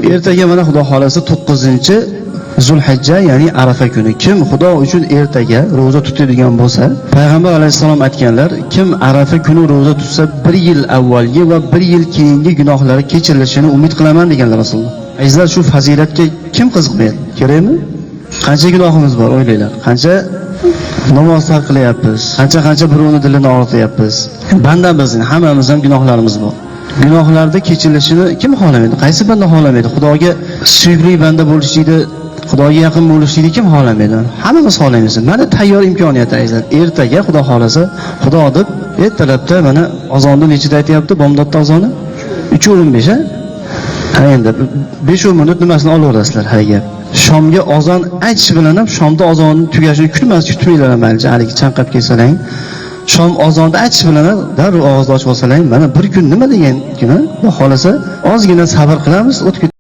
Ertaga mana Xudo xolasa 9-Zulhijja, ya'ni Arafa kuni. Kim Xudo uchun ertaga roza tutadigan bo'lsa, Payg'ambar alayhisalom aytganlar, kim Arafa kuni roza tutsa, 1 yil avvalgi va 1 yil keyingi gunohlari kechirilishini umid qilaman deganlar Rasululloh. Azizlar, shu fazilatga kim qiziqmaydi? Kerakmi? Qancha gunohimiz bor, o'ylaylar. Qancha namoz tark qilyapmiz, qancha birovni dilini og'rityapmiz. Bandamizning hammamiz ham gunohlarimiz bor. Gunohlarda kechirilishini kim xohlamaydi? Qaysi banda xohlamaydi? Xudoga suyukli banda bo'lishni, Xudoga yaqin bo'lishni kim xohlamaydi? Hammamiz xohlaymiz. Mana tayyor imkoniyat azizlar. Ertaga Xudo xolasa, Xudo deb ertalabda mana azonni nechida aytyapti? Bomdodda azoni 3:15 ha? Ha endi 5 minut nimasini olaverasizlar haliga. Shomga azon aytish bilan ham shomda azonni tugashini kutmanglar amalchi, haligi chanqab kelsalang. Shom azonda aytish bilan darrov ovozni ochib olsalang, mana bir kun nima degan kuni, Xudo xolasa ozgina sabr qilamiz, o'tib